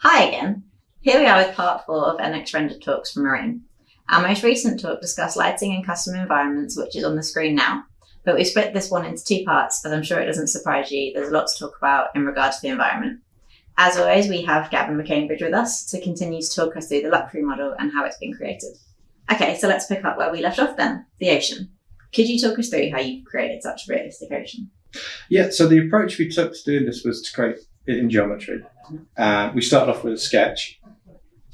Hi again. Here we are with part 4 of NX Rendered Talks from Marine. Our most recent talk discussed lighting in custom environments, which is on the screen now, but we split this one into 2 parts, as I'm sure it doesn't surprise you, there's a lot to talk about in regard to the environment. As always, we have Gavin McCambridge with us to continue to talk us through the luxury model and how it's been created. Okay, so let's pick up where we left off then, the ocean. Could you talk us through how you created such a realistic ocean? Yeah, so the approach we took to doing this was to create it in geometry. We started off with a sketch,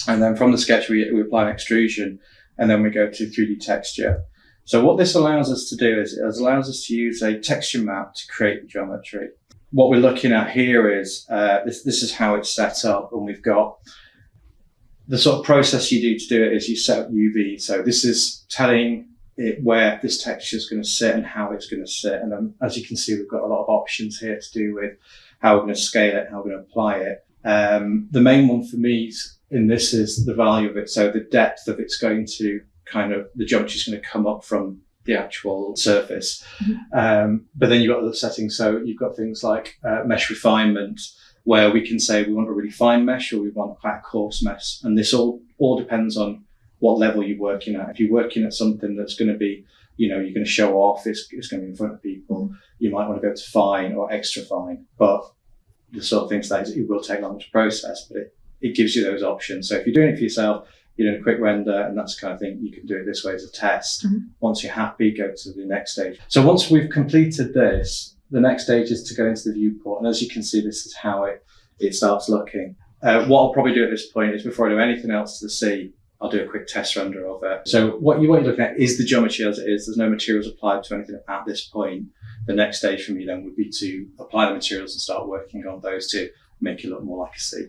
and then from the sketch we apply an extrusion, and then we go to 3D texture. So what this allows us to do is it allows us to use a texture map to create the geometry. What we're looking at here is this is how it's set up, and we've got the sort of process you do to do it is you set up UV. So this is telling it where this texture is going to sit and how it's going to sit. And then, as you can see, we've got a lot of options here to do with how we're going to scale it, how we're going to apply it. The main one for me in this is the value of it. So the depth of it's going to the geometry is going to come up from the actual surface. Mm-hmm. But then you've got other settings. So you've got things like mesh refinement, where we can say we want a really fine mesh or we want quite a coarse mesh. And this all depends on what level you're working at. If you're working at something that's going to be, you're going to show off, it's going to be in front of people, you might want to go to fine or extra fine. But the sort of things that it will take longer to process, but it gives you those options. So if you're doing it for yourself, you're doing a quick render and that's the kind of thing, you can do it this way as a test. Mm-hmm. Once you're happy, go to the next stage. So once we've completed this, the next stage is to go into the viewport. And as you can see, this is how it starts looking. What I'll probably do at this point is before I do anything else to the sea, I'll do a quick test render of it. So what you're looking at is the geometry as it is. There's no materials applied to anything at this point. The next stage for me then would be to apply the materials and start working on those to make it look more like a sea.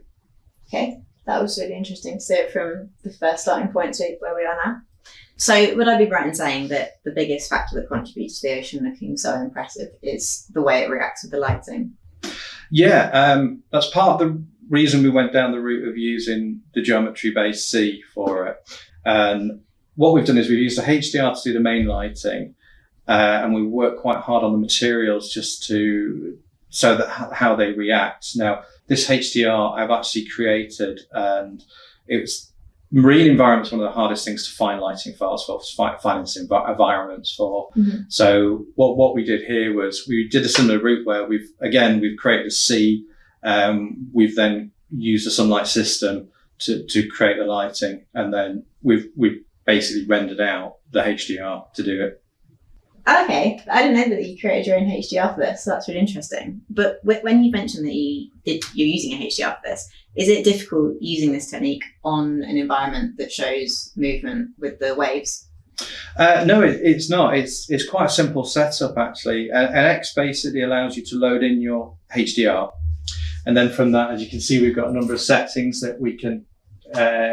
Okay, that was really interesting to see it from the first starting point to where we are now. So would I be right in saying that the biggest factor that contributes to the ocean looking so impressive is the way it reacts with the lighting? Yeah, that's part of the reason we went down the route of using the geometry-based sea for it. And what we've done is we've used a HDR to do the main lighting, and we work quite hard on the materials just so that how they react. Now, this HDR I've actually created, and it's marine environment's one of the hardest things to find lighting files for, finding environments for. Mm-hmm. So what we did here was we did a similar route where we've created a sea. We've then used a sunlight system to create the lighting, and then we've basically rendered out the HDR to do it. Okay, I didn't know that you created your own HDR for this, so that's really interesting. But when you mentioned that you're using a HDR for this, is it difficult using this technique on an environment that shows movement with the waves? No, it's not. It's quite a simple setup actually. NX basically allows you to load in your HDR, and then from that, as you can see, we've got a number of settings that we can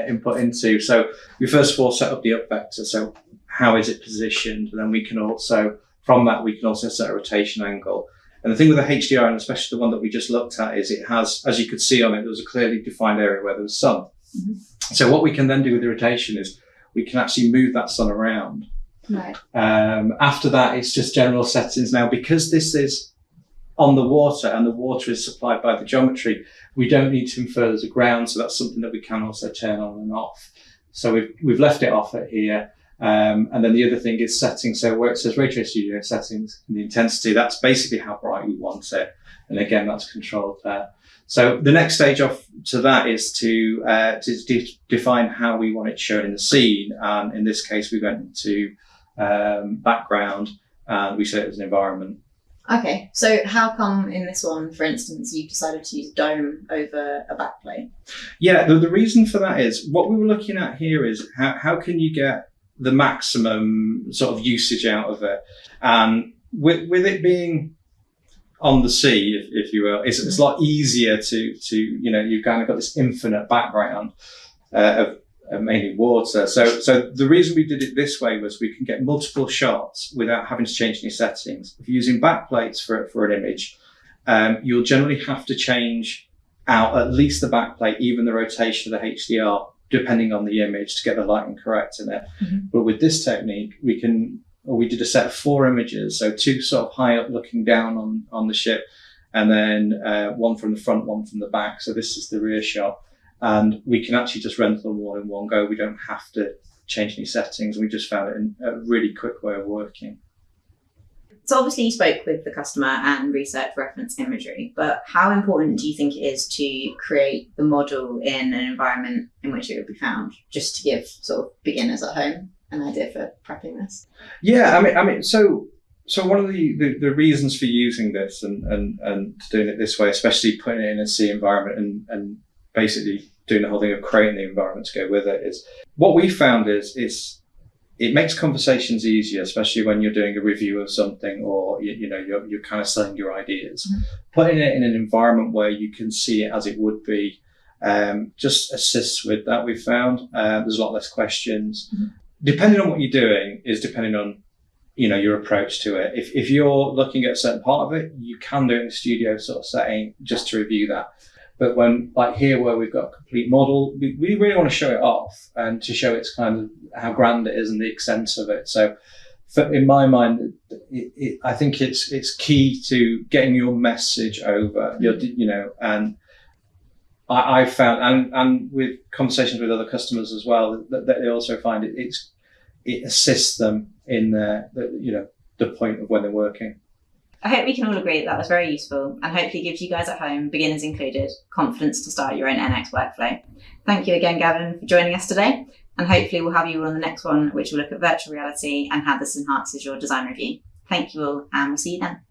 input into. So we first of all set up the up vector. So how is it positioned? And then we can also set a rotation angle. And the thing with the HDR, and especially the one that we just looked at, is it has, as you could see on it, there was a clearly defined area where there was sun. Mm-hmm. So what we can then do with the rotation is we can actually move that sun around. Right. After that, it's just general settings. Now, because this is on the water and the water is supplied by the geometry, we don't need to infer there's a ground. So that's something that we can also turn on and off. So we've left it off at here. And then the other thing is settings. So where it says Ray Trace Studio settings and the intensity, that's basically how bright we want it. And again, that's controlled there. So the next stage off to that is to define how we want it shown in the scene. And in this case, we went into background and we set it as an environment. Okay, so how come in this one, for instance, you decided to use dome over a backplate? Yeah, the reason for that is what we were looking at here is how can you get the maximum sort of usage out of it. And with it being on the sea, if you will, it's a lot easier to you've kind of got this infinite background of mainly water. So the reason we did it this way was we can get multiple shots without having to change any settings. If you're using backplates for an image, you'll generally have to change out at least the backplate, even the rotation of the HDR, depending on the image to get the lighting correct in it. Mm-hmm. But with this technique, we did a set of 4 images, so 2 sort of high up looking down on the ship, and then one from the front, one from the back. So this is the rear shot. and we can actually just render them all in one go. We don't have to change any settings. We just found it a really quick way of working. So obviously you spoke with the customer and research reference imagery, but how important do you think it is to create the model in an environment in which it would be found, just to give sort of beginners at home an idea for prepping this? Yeah, I mean, so one of the reasons for using this and doing it this way, especially putting it in a C environment and basically doing the whole thing of creating the environment to go with it, is what we found is it makes conversations easier, especially when you're doing a review of something, or you're kind of selling your ideas. Mm-hmm. Putting it in an environment where you can see it as it would be just assists with that. We've found there's a lot less questions. Mm-hmm. Depending on what you're doing is depending on your approach to it. If you're looking at a certain part of it, you can do it in a studio sort of setting just to review that. But when, like here, where we've got a complete model, we really want to show it off and to show its kind of how grand it is and the extent of it. So in my mind, I think it's key to getting your message over, and I found, and with conversations with other customers as well, that they also find it assists them in the point of when they're working. I hope we can all agree that was very useful and hopefully gives you guys at home, beginners included, confidence to start your own NX workflow. Thank you again, Gavin, for joining us today. And hopefully we'll have you all on the next one, which will look at virtual reality and how this enhances your design review. Thank you all, and we'll see you then.